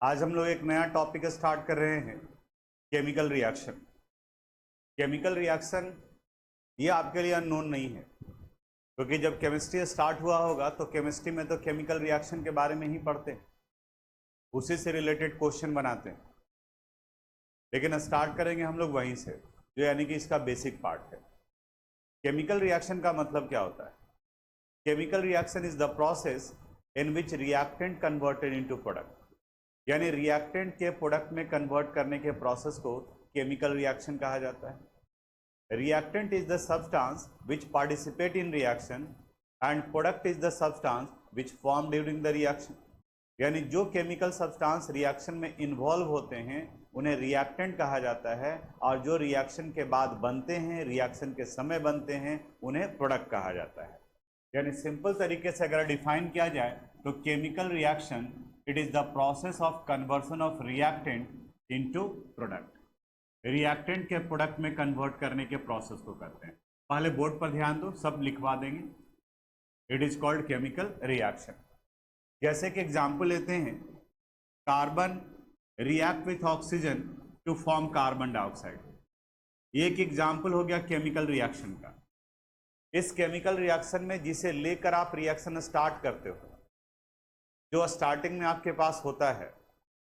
आज हम लोग एक नया टॉपिक स्टार्ट कर रहे हैं, केमिकल रिएक्शन। केमिकल रिएक्शन ये आपके लिए अननोन नहीं है, क्योंकि जब केमिस्ट्री स्टार्ट हुआ होगा तो केमिस्ट्री में तो केमिकल रिएक्शन के बारे में ही पढ़ते हैं, उसी से रिलेटेड क्वेश्चन बनाते हैं। लेकिन स्टार्ट करेंगे हम लोग वहीं से, जो यानी कि इसका बेसिक पार्ट है। केमिकल रिएक्शन का मतलब क्या होता है? Chemical reaction is the process in which reactant converted into product, यानी रिएक्टेंट के प्रोडक्ट में कन्वर्ट करने के प्रोसेस को केमिकल रिएक्शन कहा जाता है। Reactant is the substance which participate in reaction and product is the substance which form during the reaction, यानी जो केमिकल सब्सटेंस रिएक्शन में इन्वॉल्व होते हैं उन्हें रिएक्टेंट कहा जाता है, और जो रिएक्शन के बाद बनते हैं, रिएक्शन के समय बनते हैं, उन्हें प्रोडक्ट कहा जाता है। यानी सिंपल तरीके से अगर डिफाइन किया जाए तो chemical reaction it is the process of conversion of reactant into product. Reactant के प्रोडक्ट में कन्वर्ट करने के प्रोसेस को करते हैं। पहले बोर्ड पर ध्यान दो, सब लिखवा देंगे। It is called chemical reaction. जैसे कि एग्जाम्पल लेते हैं, carbon react with oxygen to form carbon dioxide. ये एक एग्जाम्पल हो गया केमिकल रिएक्शन का। इस केमिकल रिएक्शन में जिसे लेकर आप रिएक्शन स्टार्ट करते हो, जो स्टार्टिंग में आपके पास होता है,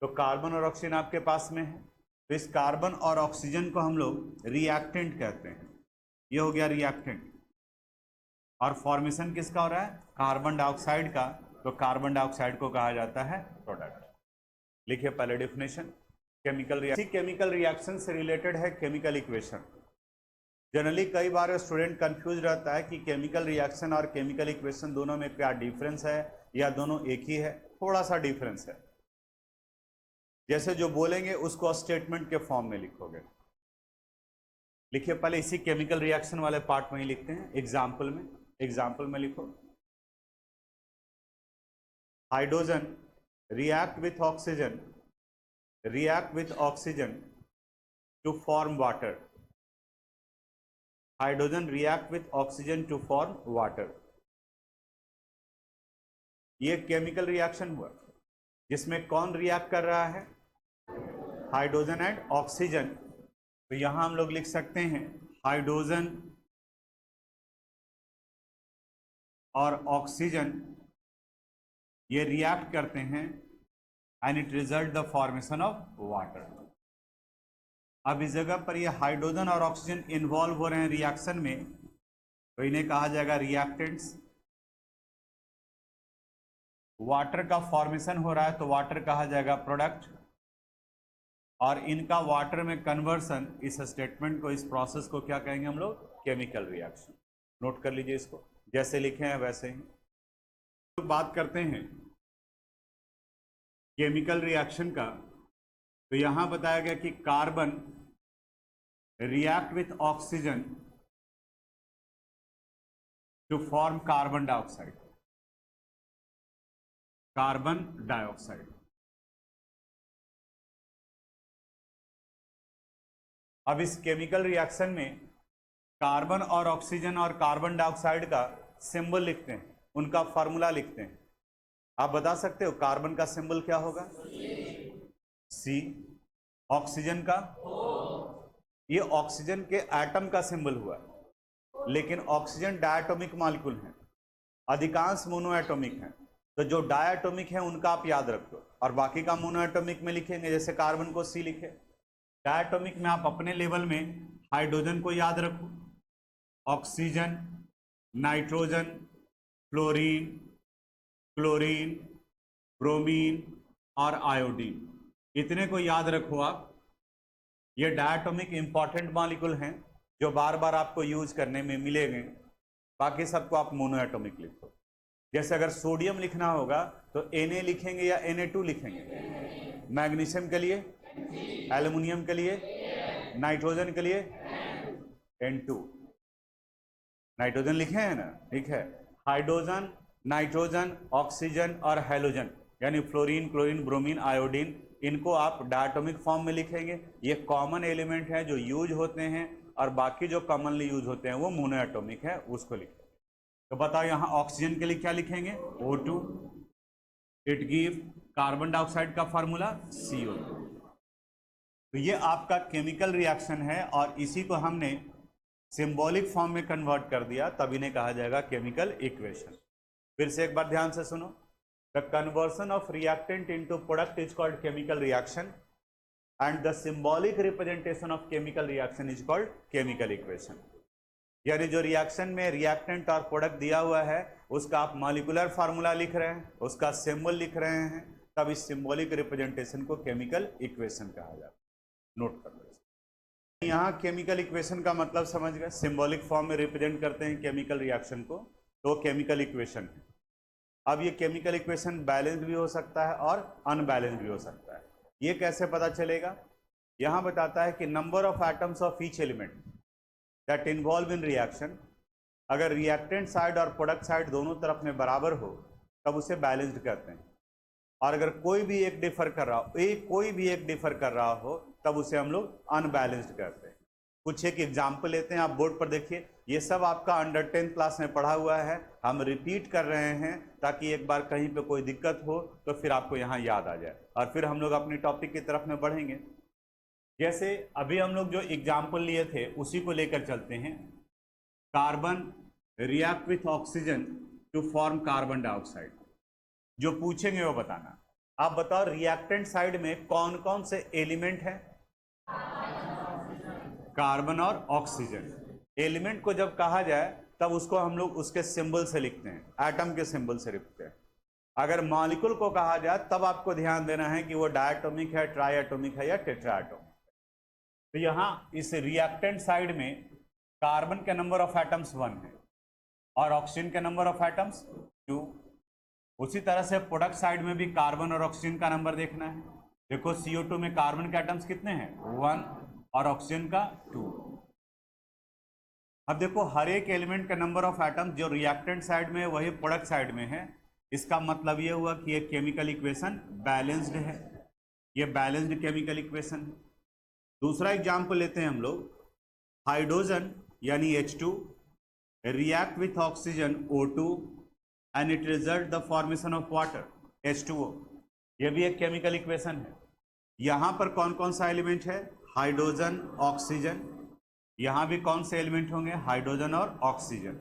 तो कार्बन और ऑक्सीजन आपके पास में है, तो इस कार्बन और ऑक्सीजन को हम लोग रिएक्टेंट कहते हैं। ये हो गया रिएक्टेंट। और फॉर्मेशन किसका हो रहा है? कार्बन डाइऑक्साइड का, तो कार्बन डाइऑक्साइड को कहा जाता है प्रोडक्ट। लिखिए पहले डेफिनेशन। केमिकल रिएक्शन से रिलेटेड है केमिकल इक्वेशन। जनरली कई बार स्टूडेंट कंफ्यूज रहता है कि केमिकल रिएक्शन और केमिकल इक्वेशन दोनों में क्या डिफरेंस है या दोनों एक ही है। थोड़ा सा डिफरेंस है। जैसे जो बोलेंगे उसको स्टेटमेंट के फॉर्म में लिखोगे। लिखिए पहले इसी केमिकल रिएक्शन वाले पार्ट में ही लिखते हैं। एग्जाम्पल में लिखो, hydrogen react with oxygen to form water. Hydrogen react with oxygen to form water. ये केमिकल रिएक्शन हुआ जिसमें कौन रिएक्ट कर रहा है? Hydrogen and oxygen. तो यहां हम लोग लिख सकते हैं हाइड्रोजन और ऑक्सीजन ये रिएक्ट करते हैं and it result the formation of water. अब इस जगह पर ये हाइड्रोजन और ऑक्सीजन इन्वॉल्व हो रहे हैं रिएक्शन में, तो इन्हें कहा जाएगा रिएक्टेंट्स। वाटर का फॉर्मेशन हो रहा है तो वाटर कहा जाएगा प्रोडक्ट, और इनका वाटर में कन्वर्सन, इस स्टेटमेंट को, इस प्रोसेस को क्या कहेंगे हम लोग? Chemical reaction. नोट कर लीजिए इसको, जैसे लिखे हैं वैसे ही। तो बात करते हैं केमिकल रिएक्शन का, तो यहां बताया गया कि carbon react with oxygen to form carbon dioxide. Carbon dioxide. अब इस केमिकल रिएक्शन में कार्बन और ऑक्सीजन और कार्बन डाइऑक्साइड का सिंबल लिखते हैं, उनका फॉर्मूला लिखते हैं। आप बता सकते हो कार्बन का सिंबल क्या होगा? सी। ऑक्सीजन का? ये ऑक्सीजन के एटम का सिंबल हुआ, लेकिन ऑक्सीजन डायटोमिक मॉलिक्यूल है, अधिकांश मोनोएटोमिक हैं। तो जो डायटोमिक है उनका आप याद रखो, और बाकी का मोनोएटोमिक में लिखेंगे। जैसे कार्बन को सी लिखे। डायटोमिक में आप अपने लेवल में हाइड्रोजन को याद रखो, oxygen, nitrogen, fluorine, chlorine, bromine और आयोडीन, इतने को याद रखो आप। ये डायटोमिक इंपॉर्टेंट मॉलिक्यूल हैं जो बार बार आपको यूज करने में मिलेंगे। बाकी सबको आप मोनोएटोमिक लिखो। जैसे अगर सोडियम लिखना होगा तो Na लिखेंगे या Na2 लिखेंगे? मैग्नीशियम के लिए, एल्युमिनियम के लिए, नाइट्रोजन के लिए N2। नाइट्रोजन लिखे हैं ना? ठीक है। हाइड्रोजन, नाइट्रोजन, ऑक्सीजन और हैलोजन, यानी फ्लोरीन, क्लोरीन, ब्रोमीन, आयोडीन, इनको आप डायटोमिक फॉर्म में लिखेंगे। ये कॉमन एलिमेंट है जो यूज होते हैं, और बाकी जो कॉमनली यूज होते हैं वो मोनोएटोमिक है, उसको लिखेंगे। तो बताओ यहाँ ऑक्सीजन के लिए क्या लिखेंगे? O2। It give carbon dioxide का फॉर्मूला CO2। तो ये आपका केमिकल रिएक्शन है और इसी को हमने सिंबॉलिक फॉर्म में कन्वर्ट कर दिया, तब इन्हें कहा जाएगा केमिकल इक्वेशन। फिर से एक बार ध्यान से सुनो, the conversion of reactant into product is called chemical reaction and the symbolic representation of chemical reaction is called chemical equation. यानी जो रिएक्शन में रिएक्टेंट और प्रोडक्ट दिया हुआ है उसका आप मॉलिक्यूलर फार्मूला लिख रहे हैं, उसका सिंबल लिख रहे हैं, तब इस सिंबॉलिक रिप्रेजेंटेशन को केमिकल इक्वेशन कहा जाता है। नोट कर लो। यहाँ केमिकल इक्वेशन का मतलब समझ गए, सिंबॉलिक फॉर्म में रिप्रेजेंट करते हैं केमिकल रिएक्शन को, तो केमिकल इक्वेशन है। अब ये केमिकल इक्वेशन बैलेंस्ड भी हो सकता है और अनबैलेंस्ड भी हो सकता है। ये कैसे पता चलेगा? यहाँ बताता है कि number of atoms of each element that involve in reaction, अगर रिएक्टेंट साइड और प्रोडक्ट साइड दोनों तरफ में बराबर हो तब उसे बैलेंस्ड कहते हैं, और अगर कोई भी एक डिफर कर रहा हो तब उसे हम लोग अनबैलेंस्ड कहते हैं। कुछ एक एग्जाम्पल लेते हैं, आप बोर्ड पर देखिए, ये सब आपका अंडर 10th क्लास में पढ़ा हुआ है, हम रिपीट कर रहे हैं ताकि एक बार कहीं पे कोई दिक्कत हो तो फिर आपको यहाँ याद आ जाए, और फिर हम लोग अपने टॉपिक की तरफ में बढ़ेंगे। जैसे अभी हम लोग जो एग्जाम्पल लिए थे उसी को लेकर चलते हैं। Carbon react with oxygen to form carbon dioxide, जो पूछेंगे वो बताना। आप बताओ रिएक्टेंट साइड में कौन कौन से एलिमेंट हैं? कार्बन और ऑक्सीजन। एलिमेंट को जब कहा जाए तब उसको हम लोग उसके सिंबल से लिखते हैं, एटम के सिंबल से लिखते हैं। अगर मॉलिक्यूल को कहा जाए तब आपको ध्यान देना है कि वो डायटोमिक है, ट्राइएटोमिक है या टेट्राएटोमिक। तो यहाँ इस रिएक्टेंट साइड में कार्बन के नंबर ऑफ एटम्स 1 है और ऑक्सीजन के नंबर ऑफ एटम्स 2। उसी तरह से प्रोडक्ट साइड में भी कार्बन और ऑक्सीजन का नंबर देखना है। देखो CO2 में कार्बन के एटम्स कितने हैं? 1 और ऑक्सीजन का 2। अब देखो हर एक एलिमेंट का नंबर ऑफ एटम्स जो रिएक्टेंट साइड में है वही प्रोडक्ट साइड में है। इसका मतलब ये हुआ कि ये केमिकल इक्वेशन बैलेंस्ड है, ये बैलेंस्ड केमिकल इक्वेशन है। दूसरा एग्जाम्पल लेते हैं हम लोग, हाइड्रोजन यानी H2 react with oxygen O2 and it result the formation of water H2O। ये भी एक केमिकल इक्वेशन है। यहाँ पर कौन कौन सा एलिमेंट है? Hydrogen, oxygen. यहाँ भी कौन से एलिमेंट होंगे? हाइड्रोजन और ऑक्सीजन।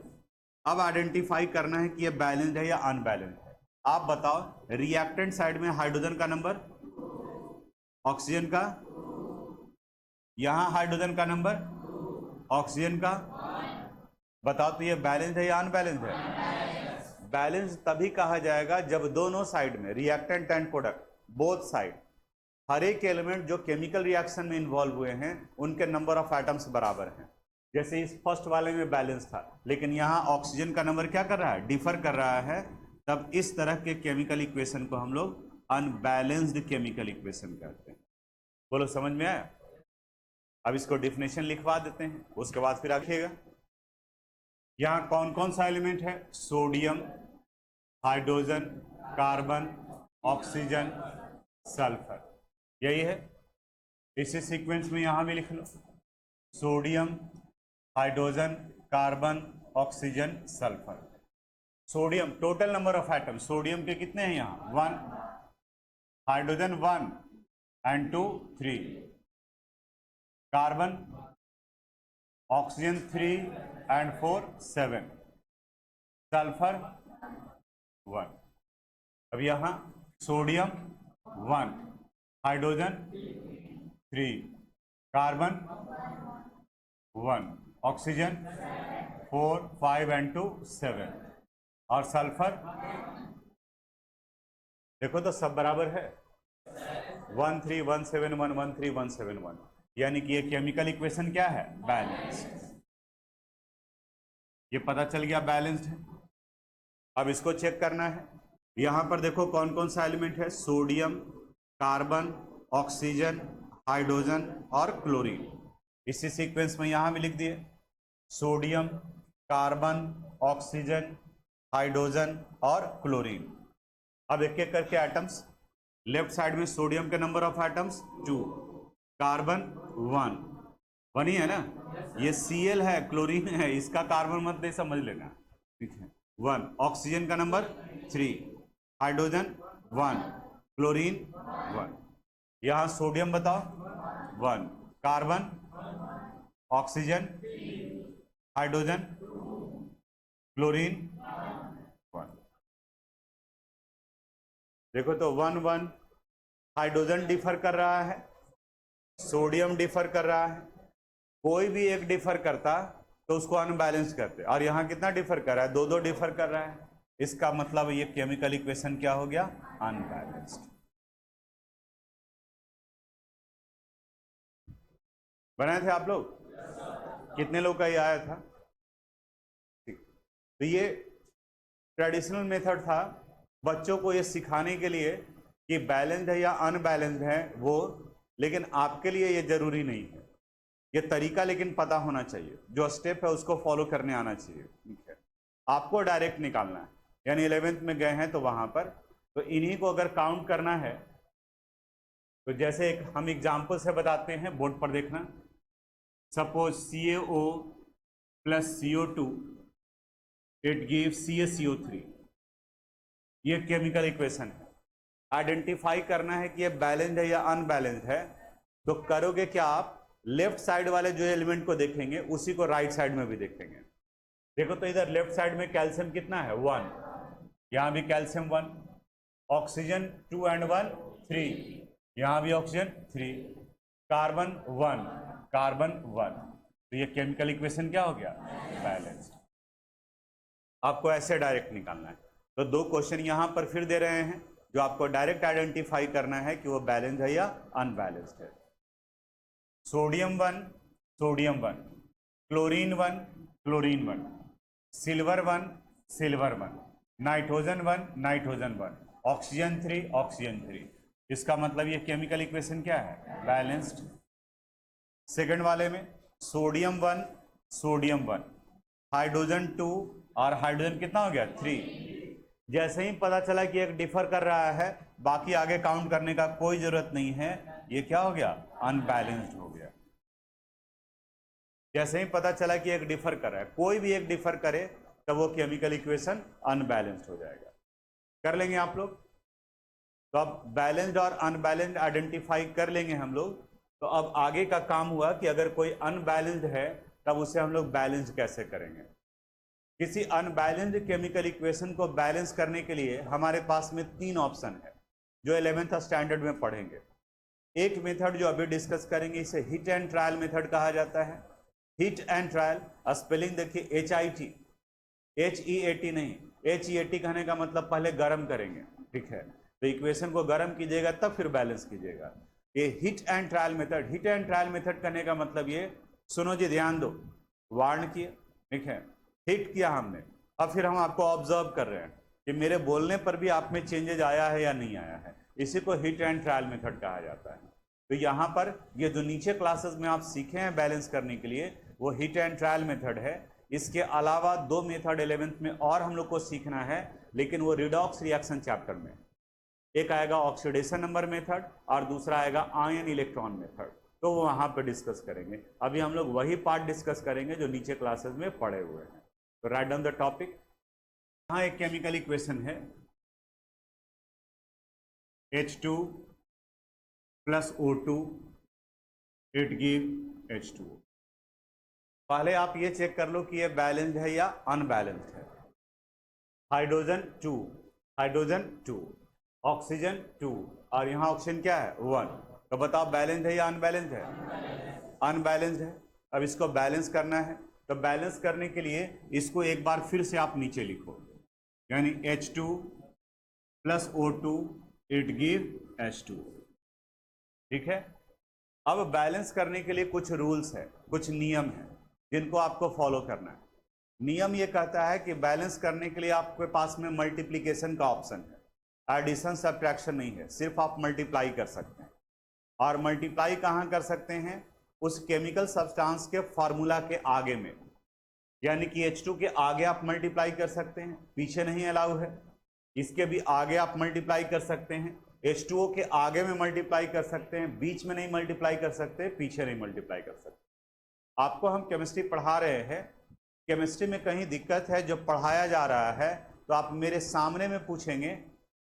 अब आइडेंटिफाई करना है कि ये बैलेंस्ड है या अनबैलेंस्ड है। आप बताओ रिएक्टेंट साइड में हाइड्रोजन का नंबर, ऑक्सीजन का, यहाँ हाइड्रोजन का नंबर, ऑक्सीजन का, बताओ तो ये बैलेंस्ड है या अनबैलेंस्ड है? बैलेंस तभी कहा जाएगा जब दोनों साइड में, reactant and product, both side, हर एक एलिमेंट जो केमिकल रिएक्शन में इन्वॉल्व हुए हैं उनके नंबर ऑफ एटम्स बराबर हैं। जैसे इस फर्स्ट वाले में बैलेंस था, लेकिन यहाँ ऑक्सीजन का नंबर क्या कर रहा है? डिफर कर रहा है। तब इस तरह के केमिकल इक्वेशन को हम लोग अनबैलेंस्ड केमिकल इक्वेशन कहते हैं। बोलो समझ में आया? अब इसको डिफिनेशन लिखवा देते हैं, उसके बाद फिर आखिएगा। यहाँ कौन कौन सा एलिमेंट है? Sodium, hydrogen, carbon, oxygen, sulphur, यही है। इसी सीक्वेंस में यहाँ भी लिख लो, sodium, hydrogen, carbon, oxygen, sulphur. Sodium total number of atom, sodium के कितने हैं यहाँ? 1, hydrogen 1 and 2 3, carbon, oxygen 3 and 4 7, sulphur 1। अब यहाँ sodium 1, hydrogen 3, carbon 1, oxygen 4 5 and 2 7, और सल्फर, देखो तो सब बराबर है, 1 3 1 7 1 1 3 1 7 1। यानी कि ये केमिकल इक्वेशन क्या है? बैलेंस्ड। ये पता चल गया बैलेंस्ड है। अब इसको चेक करना है। यहाँ पर देखो कौन कौन सा एलिमेंट है? सोडियम, कार्बन, ऑक्सीजन, हाइड्रोजन और क्लोरीन। इसी सीक्वेंस में यहाँ भी लिख दिए, सोडियम, कार्बन, ऑक्सीजन, हाइड्रोजन और क्लोरीन। अब एक एक करके एटम्स। लेफ्ट साइड में सोडियम के नंबर ऑफ एटम्स 2, कार्बन 1 ही है ना, ये Cl है, क्लोरीन है, इसका कार्बन मत दे, समझ लेना, ठीक है। 1, ऑक्सीजन का नंबर 3, हाइड्रोजन 1, क्लोरीन 1, यहाँ सोडियम बताओ 1, कार्बन, ऑक्सीजन, हाइड्रोजन, क्लोरीन 1। देखो तो 1 1, हाइड्रोजन डिफर कर रहा है, सोडियम डिफर कर रहा है, कोई भी एक डिफर करता तो उसको अनबैलेंस करते, और यहां कितना डिफर कर रहा है, 2 2 डिफर कर रहा है। इसका मतलब ये केमिकल इक्वेशन क्या हो गया, अनबैलेंस्ड। बनाए थे आप लोग? कितने लोग का ये आया था? ठीक। तो ये ट्रेडिशनल मेथड था बच्चों को ये सिखाने के लिए कि बैलेंस्ड है या अनबैलेंस्ड है वो, लेकिन आपके लिए ये जरूरी नहीं है। ये तरीका लेकिन पता होना चाहिए, जो स्टेप है उसको फॉलो करने आना चाहिए। ठीक है, आपको डायरेक्ट निकालना है, यानी 11th में गए हैं तो वहां पर, तो इन्हीं को अगर काउंट करना है तो जैसे एक हम एग्जाम्पल से बताते हैं, बोर्ड पर देखना। Suppose CaO plus CO2 it give CaCO3, ये केमिकल इक्वेशन है। आइडेंटिफाई करना है कि ये बैलेंस्ड है या अनबैलेंस्ड है, तो करोगे क्या आप, लेफ्ट साइड वाले जो एलिमेंट को देखेंगे उसी को राइट साइड में भी देखेंगे। देखो तो इधर लेफ्ट साइड में कैल्शियम कितना है, 1, यहां भी कैल्शियम 1, ऑक्सीजन 2 and 1 3, यहां भी ऑक्सीजन 3, कार्बन 1, कार्बन 1, तो ये केमिकल इक्वेशन क्या हो गया, बैलेंस्ड। आपको ऐसे डायरेक्ट निकालना है। तो 2 क्वेश्चन यहां पर फिर दे रहे हैं जो आपको डायरेक्ट आइडेंटिफाई करना है कि वो बैलेंस है या अनबैलेंस्ड है। Sodium 1, sodium 1, chlorine 1, chlorine 1, silver 1, silver 1, nitrogen 1, nitrogen 1, oxygen 3, oxygen 3। इसका मतलब ये केमिकल इक्वेशन क्या है, बैलेंस्ड। सेकंड वाले में सोडियम 1, सोडियम 1, हाइड्रोजन 2 और हाइड्रोजन कितना हो गया, 3। जैसे ही पता चला कि एक डिफर कर रहा है, बाकी आगे काउंट करने का कोई जरूरत नहीं है, ये क्या हो गया, अनबैलेंस्ड हो गया। जैसे ही पता चला कि एक डिफर कर रहा है, कोई भी एक डिफर करे तब वो केमिकल इक्वेशन अनबैलेंस्ड हो जाएगा। कर लेंगे आप लोग? तो अब बैलेंस्ड और अनबैलेंस्ड आइडेंटिफाई कर लेंगे हम लोग। तो अब आगे का काम हुआ कि अगर कोई अनबैलेंस्ड है तब उसे हम लोग बैलेंस कैसे करेंगे। किसी अनबैलेंस्ड केमिकल इक्वेशन को बैलेंस करने के लिए हमारे पास में 3 ऑप्शन है जो 11th स्टैंडर्ड में पढ़ेंगे। एक मेथड जो अभी डिस्कस करेंगे इसे हिट एंड ट्रायल मेथड कहा जाता है। हिट एंड ट्रायल, स्पेलिंग देखिए HIT, HEAT नहीं, HEAT कहने का मतलब पहले गर्म करेंगे, ठीक है, तो इक्वेशन को गर्म कीजिएगा तब फिर बैलेंस कीजिएगा। ये hit and trial method, hit and trial method करने का मतलब ये, सुनो जी ध्यान दो, वार्न किए, ठीक है, हिट किया हमने, अब फिर हम आपको ऑब्जर्व कर रहे हैं कि मेरे बोलने पर भी आप में चेंजेज आया है या नहीं आया है, इसी को हिट एंड ट्रायल मेथड कहा जाता है। तो यहाँ पर ये जो नीचे क्लासेस में आप सीखे हैं बैलेंस करने के लिए वो हिट एंड ट्रायल मेथड है। इसके अलावा 2 मेथड 11th में और हम लोग को सीखना है, लेकिन वो रिडॉक्स रिएक्शन चैप्टर में। एक आएगा ऑक्सीडेशन नंबर मेथड और दूसरा आएगा आयन इलेक्ट्रॉन मेथड, तो वो वहाँ पर डिस्कस करेंगे। अभी हम लोग वही पार्ट डिस्कस करेंगे जो नीचे क्लासेस में पढ़े हुए हैं। तो राइट डाउन द टॉपिक। यहाँ एक केमिकल इक्वेशन है H2 plus O2 it give H2O। पहले आप ये चेक कर लो कि ये बैलेंस्ड है या अनबैलेंस्ड है। हाइड्रोजन 2, हाइड्रोजन 2, ऑक्सीजन 2 और यहाँ ऑक्सीजन क्या है 1, तो बताओ बैलेंस्ड है या अनबैलेंस्ड है, अनबैलेंस्ड है। अब इसको बैलेंस करना है, तो बैलेंस करने के लिए इसको एक बार फिर से आप नीचे लिखो, यानी H2 plus O2 it give H2। ठीक है, अब बैलेंस करने के लिए कुछ रूल्स है, कुछ नियम है जिनको आपको फॉलो करना है। नियम ये कहता है कि बैलेंस करने के लिए आपके पास में मल्टीप्लिकेशन का ऑप्शन है, एडिशन सब्ट्रैक्शन नहीं है, सिर्फ आप मल्टीप्लाई कर सकते हैं। और मल्टीप्लाई कहाँ कर सकते हैं, उस केमिकल सब्सटेंस के फॉर्मूला के आगे में, यानी कि H2 के आगे आप मल्टीप्लाई कर सकते हैं, पीछे नहीं अलाउ है। इसके भी आगे आप मल्टीप्लाई कर सकते हैं, H2O के आगे में मल्टीप्लाई कर सकते हैं, बीच में नहीं मल्टीप्लाई कर सकते, पीछे नहीं मल्टीप्लाई कर सकते। आपको हम केमिस्ट्री पढ़ा रहे हैं, केमिस्ट्री में कहीं दिक्कत है जो पढ़ाया जा रहा है तो आप मेरे सामने में पूछेंगे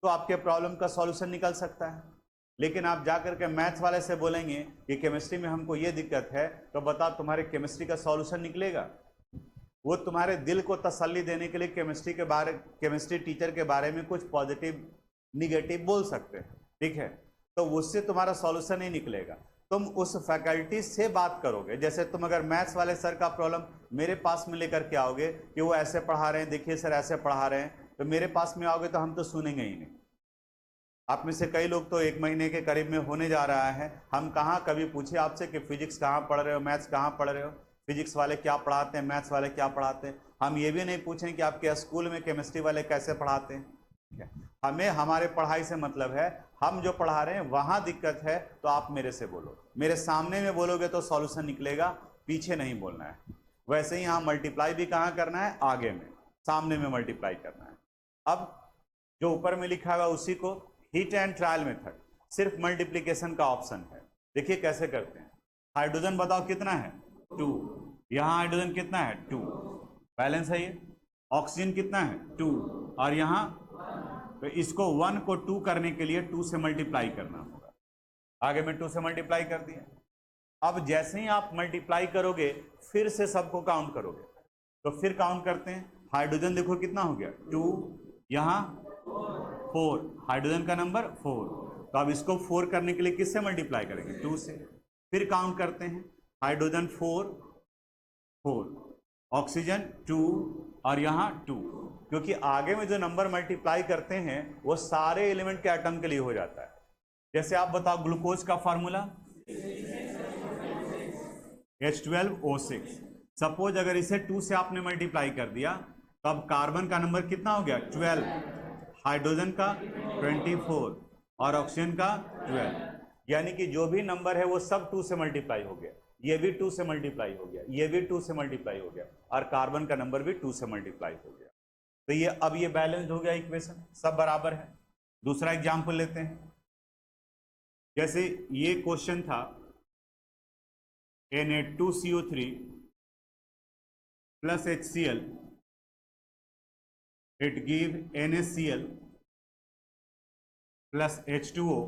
तो आपके प्रॉब्लम का सॉल्यूशन निकल सकता है। लेकिन आप जाकर के मैथ्स वाले से बोलेंगे कि केमिस्ट्री में हमको ये दिक्कत है, तो बताओ तुम्हारे केमिस्ट्री का सॉल्यूशन निकलेगा? वो तुम्हारे दिल को तसल्ली देने के लिए केमिस्ट्री टीचर के बारे में कुछ पॉजिटिव निगेटिव बोल सकते हैं, ठीक है, तो उससे तुम्हारा सॉल्यूशन नहीं निकलेगा। तुम उस फैकल्टी से बात करोगे। जैसे तुम अगर मैथ्स वाले सर का प्रॉब्लम मेरे पास में लेकर के आओगे कि वो ऐसे पढ़ा रहे हैं, देखिए सर ऐसे पढ़ा रहे हैं, तो मेरे पास में आओगे तो हम तो सुनेंगे ही नहीं। आप में से कई लोग तो 1 महीने के करीब में होने जा रहा है, हम कहाँ कभी पूछे आपसे कि फिजिक्स कहाँ पढ़ रहे हो, मैथ्स कहाँ पढ़ रहे हो, फिजिक्स वाले क्या पढ़ाते हैं, मैथ्स वाले क्या पढ़ाते हैं। हम ये भी नहीं पूछें कि आपके स्कूल में केमिस्ट्री वाले कैसे पढ़ाते हैं। हमें हमारे पढ़ाई से मतलब है, हम जो पढ़ा रहे हैं वहां दिक्कत है तो आप मेरे से बोलो, मेरे सामने में बोलोगे तो सॉल्यूशन निकलेगा, पीछे नहीं बोलना है। वैसे ही यहाँ मल्टीप्लाई भी कहाँ करना है, आगे में, सामने में मल्टीप्लाई करना है। अब जो ऊपर में लिखा हुआ उसी को हीट एंड ट्रायल मेथड, सिर्फ मल्टीप्लीकेशन का ऑप्शन है। देखिए कैसे करते हैं। हाइड्रोजन बताओ कितना है, 2, यहाँ हाइड्रोजन कितना है, 2, बैलेंस है ये। ऑक्सीजन कितना है, 2, और यहाँ, तो इसको 1 को 2 करने के लिए 2 से मल्टीप्लाई करना होगा। आगे में 2 से मल्टीप्लाई कर दिया। अब जैसे ही आप मल्टीप्लाई करोगे फिर से सबको काउंट करोगे, तो फिर काउंट करते हैं। हाइड्रोजन देखो कितना हो गया, 2, यहाँ 4, हाइड्रोजन का नंबर 4, तो अब इसको 4 करने के लिए किससे मल्टीप्लाई करेंगे, 2 से। फिर काउंट करते हैं, हाइड्रोजन 4, ऑक्सीजन 2, और यहाँ 2, क्योंकि आगे में जो नंबर मल्टीप्लाई करते हैं वो सारे एलिमेंट के एटम के लिए हो जाता है। जैसे आप बताओ ग्लूकोज का फॉर्मूला H12O6। सपोज अगर इसे 2 से आपने मल्टीप्लाई कर दिया तो अब कार्बन का नंबर कितना हो गया, 12, हाइड्रोजन का 24 और ऑक्सीजन का 12, यानी कि जो भी नंबर है वो सब 2 से मल्टीप्लाई हो गया। ये भी 2 से मल्टीप्लाई हो गया, ये भी 2 से मल्टीप्लाई हो गया, और कार्बन का नंबर भी 2 से मल्टीप्लाई हो गया। तो ये अब ये बैलेंस हो गया इक्वेशन, सब बराबर है। दूसरा एग्जांपल लेते हैं। जैसे ये क्वेश्चन था Na2CO3 plus HCl, it give NaCl plus H2O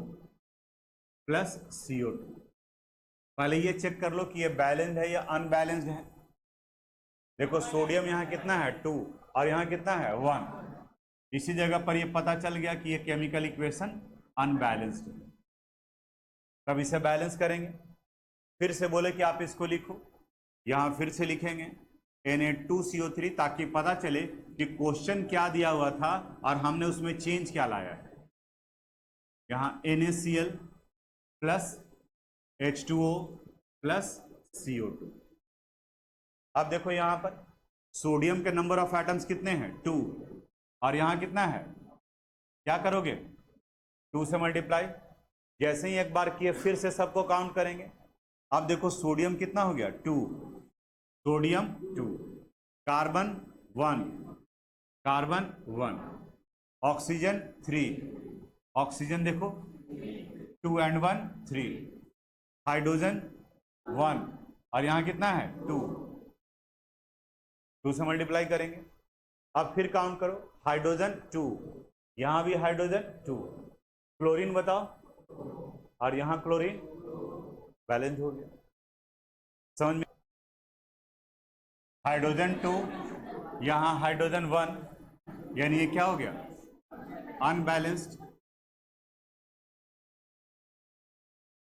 plus CO2। पहले ये चेक कर लो कि ये बैलेंस्ड है या अनबैलेंस्ड है। देखो सोडियम यहाँ कितना है, 2, और यहाँ कितना है, 1। इसी जगह पर ये पता चल गया कि ये केमिकल इक्वेशन अनबैलेंस्ड है। तब इसे बैलेंस करेंगे। फिर से बोले कि आप इसको लिखो, यहाँ फिर से लिखेंगे Na2CO3, ताकि पता चले कि क्वेश्चन क्या दिया हुआ था और हमने उसमें चेंज क्या लाया है। यहाँ NaCl plus H2O plus CO2। अब देखो यहाँ पर सोडियम के नंबर ऑफ एटम्स कितने हैं, 2, और यहाँ कितना है, क्या करोगे, 2 से मल्टीप्लाई। जैसे ही एक बार किए फिर से सबको काउंट करेंगे। अब देखो सोडियम कितना हो गया, 2, sodium 2, carbon 1, carbon 1, oxygen 3, oxygen देखो 2 and 1 3, हाइड्रोजन 1, और यहाँ कितना है, 2 से मल्टीप्लाई करेंगे। अब फिर काउंट करो, हाइड्रोजन 2, यहाँ भी हाइड्रोजन 2, क्लोरीन बताओ, और यहाँ क्लोरीन, बैलेंस हो गया। समझ में, हाइड्रोजन 2, यहाँ हाइड्रोजन 1, यानी ये क्या हो गया, अनबैलेंस्ड।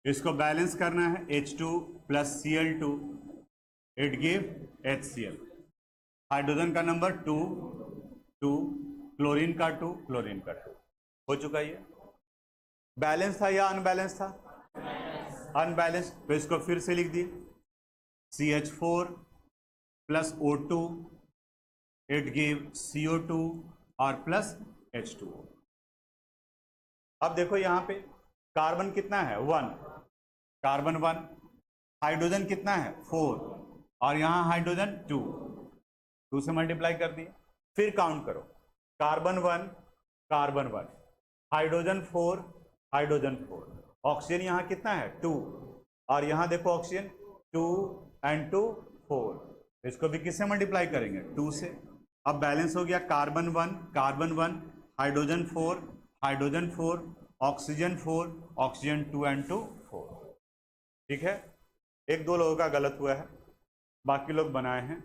इसको बैलेंस करना है, H2 plus Cl2, it give HCl। Hydrogen का नंबर 2, क्लोरीन का 2, क्लोरीन का 2, हो चुका ये। बैलेंस था या अनबैलेंस था, अनबैलेंस। तो इसको फिर से लिख दिए, CH4 plus O2, it give CO2 और प्लस H2O। अब देखो यहाँ पे कार्बन कितना है, 1, कार्बन 1, हाइड्रोजन कितना है, 4, और यहाँ हाइड्रोजन 2 से मल्टीप्लाई कर दिए। फिर काउंट करो, carbon 1, carbon 1, hydrogen 4, hydrogen 4, oxygen यहाँ कितना है, 2, और यहाँ देखो ऑक्सीजन 2 and 2 4, इसको भी किससे मल्टीप्लाई करेंगे, 2 से। अब बैलेंस हो गया, carbon 1, carbon 1, hydrogen 4, hydrogen 4, oxygen 4, oxygen 2 and 2 4। ठीक है, एक दो लोगों का गलत हुआ है, बाकी लोग बनाए हैं।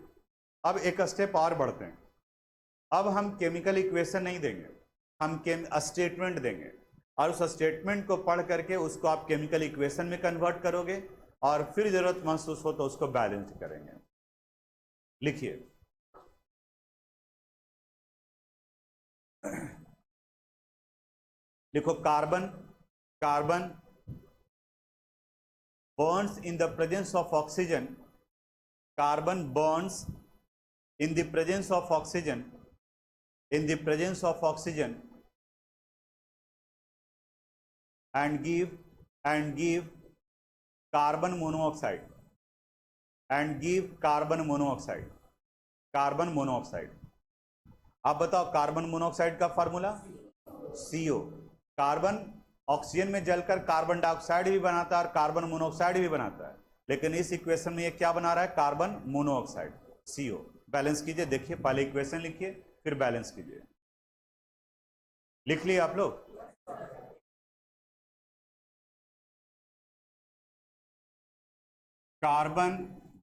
अब एक स्टेप और बढ़ते हैं। अब हम केमिकल इक्वेशन नहीं देंगे, हम स्टेटमेंट देंगे, और उस स्टेटमेंट को पढ़ करके उसको आप केमिकल इक्वेशन में कन्वर्ट करोगे, और फिर जरूरत महसूस हो तो उसको बैलेंस करेंगे। लिखिए, लिखो, carbon, carbon bonds in the presence of oxygen, carbon bonds in the presence of oxygen, in the presence of oxygen, and give carbon monoxide, and give carbon monoxide, carbon monoxide। आप बताओ carbon monoxide का formula CO। Carbon oxygen में जलकर carbon dioxide भी बनाता है और carbon monoxide भी बनाता है, लेकिन इस इक्वेशन में ये क्या बना रहा है? Carbon monoxide, CO। बैलेंस कीजिए, देखिए, पहले इक्वेशन लिखिए फिर बैलेंस कीजिए। लिख लिए आप लोग? Carbon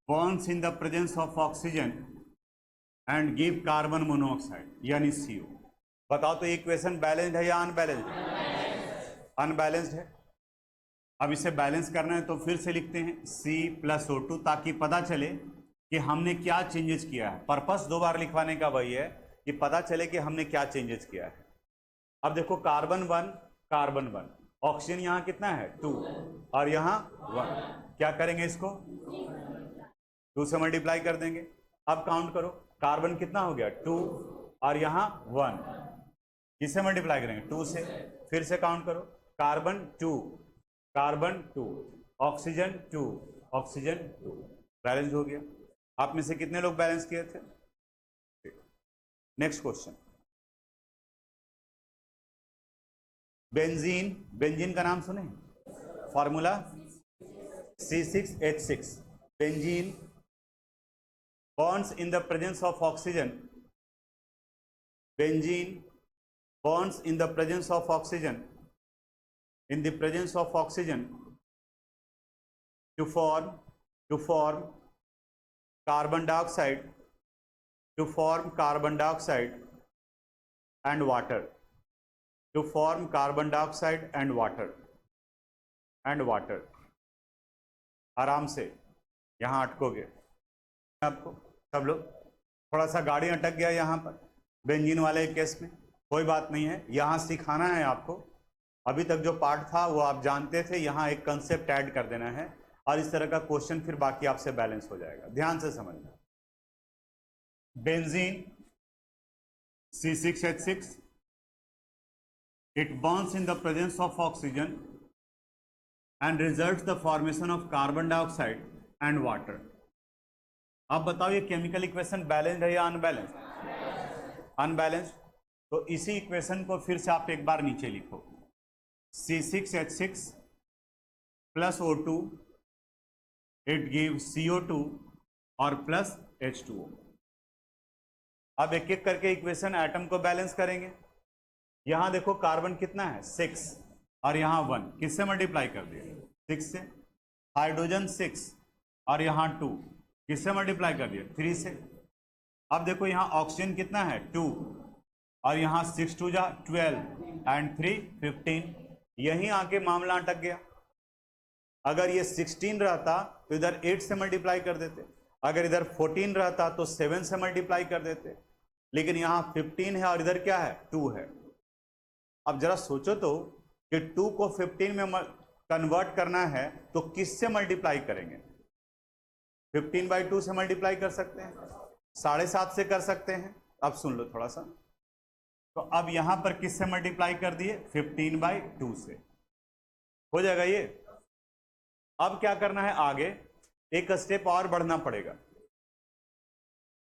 bonds in the presence of oxygen and give carbon monoxide यानी CO। बताओ तो इक्वेशन बैलेंस्ड है या अनबैलेंस्ड? अनबैलेंस्ड है। अब इसे बैलेंस करना है तो फिर से लिखते हैं C+O2, ताकि पता चले कि हमने क्या चेंजेस किया है। पर्पस दो बार लिखवाने का वही है कि पता चले कि हमने क्या चेंजेस किया है। अब देखो, कार्बन 1, कार्बन 1, ऑक्सीजन यहाँ कितना है? 2, और यहाँ 1। क्या करेंगे? इसको 2 से मल्टीप्लाई कर देंगे। अब काउंट करो, कार्बन कितना हो गया? 2, और यहाँ 1। किससे मल्टीप्लाई करेंगे? 2 से। फिर से काउंट करो, carbon 2, carbon 2, oxygen 2, oxygen 2। Balance हो गया। आप में से कितने लोग बैलेंस किए थे? Next question, benzene. बेंजीन का नाम सुने? Formula C6H6। Benzene bonds in the presence of oxygen, benzene bonds in the presence of oxygen, in the presence of oxygen to form carbon dioxide, to form carbon dioxide and water, to form carbon dioxide and water, and water। आराम से यहाँ अटकोगे आपको सब लोग। थोड़ा सा गाड़ी अटक गया यहाँ पर बेंजीन वाले केस में, कोई बात नहीं है, यहाँ सिखाना है आपको। अभी तक जो पार्ट था वो आप जानते थे, यहाँ एक कंसेप्ट ऐड कर देना है, और इस तरह का क्वेश्चन फिर बाकी आपसे बैलेंस हो जाएगा। ध्यान से समझना। Benzene C6H6, it burns in the presence of oxygen and results the formation of carbon dioxide and water। अब बताओ, ये केमिकल इक्वेशन बैलेंस्ड है या अनबैलेंस्ड? अनबैलेंस्ड। तो इसी इक्वेशन को फिर से आप एक बार नीचे लिखो, C6H6 plus O2, it give CO2 और प्लस H2O। अब एक एक करके इक्वेशन एटम को बैलेंस करेंगे। यहां देखो, कार्बन कितना है? 6, और यहां 1। किससे मल्टीप्लाई कर दिया? 6 से। हाइड्रोजन 6, और यहां 2। किससे मल्टीप्लाई कर दिया? 3 से। अब देखो, यहां ऑक्सीजन कितना है? 2, और यहां 6 2 जा 12 एंड 3 15। यहीं आके मामला अटक गया। अगर ये 16 रहता तो इधर 8 से मल्टीप्लाई कर देते, अगर इधर 14 रहता तो 7 से मल्टीप्लाई कर देते, लेकिन यहां 15 है और इधर क्या है? 2 है। अब जरा सोचो तो कि 2 को 15 में कन्वर्ट करना है तो किससे मल्टीप्लाई करेंगे? 15/2 से मल्टीप्लाई कर सकते हैं, 7.5 से कर सकते हैं। अब सुन लो थोड़ा सा, तो अब यहां पर किससे मल्टीप्लाई कर दिए? 15/2 से। हो जाएगा ये। अब क्या करना है? आगे एक स्टेप और बढ़ना पड़ेगा।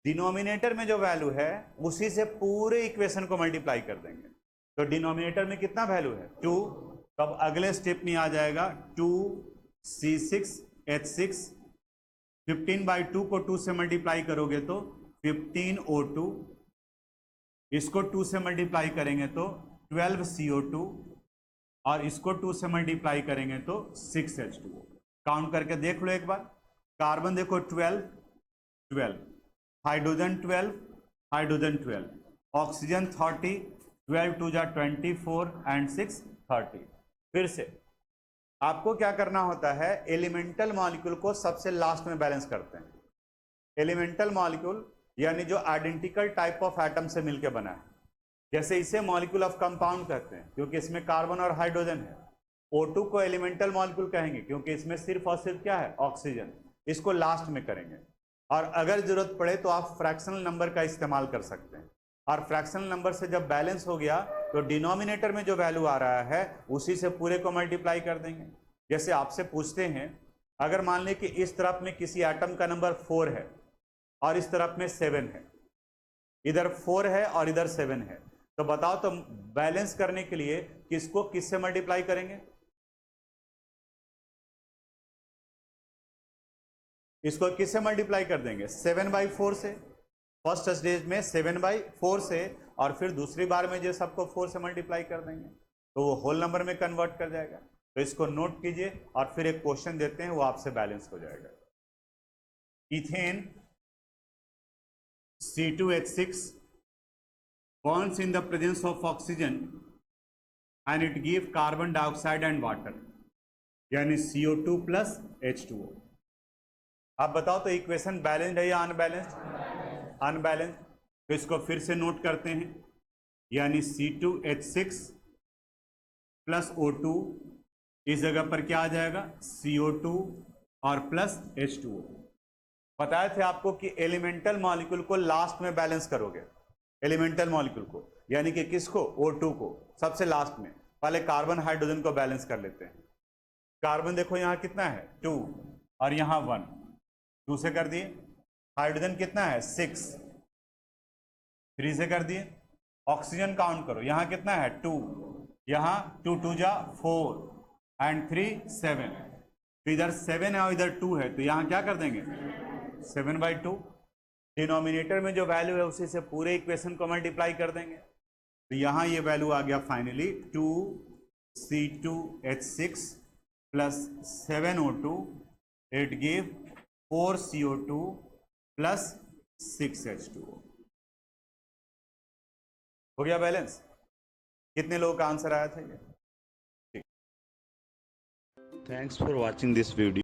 डिनोमिनेटर में जो वैल्यू है उसी से पूरे इक्वेशन को मल्टीप्लाई कर देंगे। तो डिनोमिनेटर में कितना वैल्यू है? 2। तब अगले स्टेप में आ जाएगा 2C6H6। 15/2 को 2 से मल्टीप्लाई करोगे तो 15O2, इसको 2 से मल्टीप्लाई करेंगे तो 12 CO2 और इसको 2 से मल्टीप्लाई करेंगे तो 6 H2O। काउंट करके देख लो एक बार। कार्बन देखो 12, 12, हाइड्रोजन 12, हाइड्रोजन 12, ऑक्सीजन 30, 12 2 जा 24 एंड 6 30। फिर से आपको क्या करना होता है, एलिमेंटल मॉलिक्यूल को सबसे लास्ट में बैलेंस करते हैं। एलिमेंटल मॉलिक्यूल यानी जो आइडेंटिकल टाइप ऑफ एटम से मिलकर बना है, जैसे इसे मॉलिक्यूल ऑफ कंपाउंड कहते हैं क्योंकि इसमें कार्बन और हाइड्रोजन है। O2 को एलिमेंटल मॉलिक्यूल कहेंगे क्योंकि इसमें सिर्फ और सिर्फ क्या है, ऑक्सीजन। इसको लास्ट में करेंगे। और अगर जरूरत पड़े तो आप फ्रैक्शनल नंबर का इस्तेमाल कर सकते हैं। और फ्रैक्शनल नंबर से जब बैलेंस हो गया तो डिनोमिनेटर में जो वैल्यू आ रहा है उसी से पूरे को मल्टीप्लाई कर देंगे। जैसे आपसे पूछते हैं, अगर मान लें कि इस तरफ में किसी एटम का नंबर 4 है और इस तरफ में 7 है, इधर 4 है और इधर 7 है, तो बताओ तो बैलेंस करने के लिए किसको किससे मल्टीप्लाई करेंगे? इसको किससे मल्टीप्लाई कर देंगे? 7/4 से। फर्स्ट स्टेज में 7/4 से, और फिर दूसरी बार में जो सबको 4 से मल्टीप्लाई कर देंगे तो वो होल नंबर में कन्वर्ट कर जाएगा। तो इसको नोट कीजिए और फिर एक क्वेश्चन देते हैं, वो आपसे बैलेंस हो जाएगा। Ethane C2H6 bonds in the presence of oxygen and it give carbon dioxide and water, यानी CO2 plus H2O। आप बताओ तो इक्वेशन बैलेंस्ड है या अनबैलेंस्ड? अनबैलेंस्ड। तो इसको फिर से नोट करते हैं, यानी C2H6 प्लस O2, इस जगह पर क्या आ जाएगा? CO2 और प्लस H2O। बताए थे आपको कि एलिमेंटल मॉलिक्यूल को लास्ट में बैलेंस करोगे। एलिमेंटल मॉलिक्यूल को यानी कि किसको? O2 को सबसे लास्ट में। पहले कार्बन हाइड्रोजन को बैलेंस कर लेते हैं। कार्बन देखो यहाँ कितना है? 2 और यहाँ 1, 2 से कर दिए। हाइड्रोजन कितना है? 6, 3 से कर दिए। ऑक्सीजन काउंट करो, यहाँ कितना है? 2, यहाँ 2 2 जा 4 एंड 3 7। तो इधर 7 है और इधर 2 है, तो यहाँ क्या कर देंगे? 7/2। डिनोमिनेटर में जो वैल्यू है उसी से पूरे इक्वेशन को मल्टीप्लाई कर देंगे। तो यहाँ ये वैल्यू आ गया finally 2C2H6 plus 7O2, it give 4CO2 plus 6H2O। हो गया बैलेंस? कितने लोगों का आंसर आया था ये? Thanks for watching this video.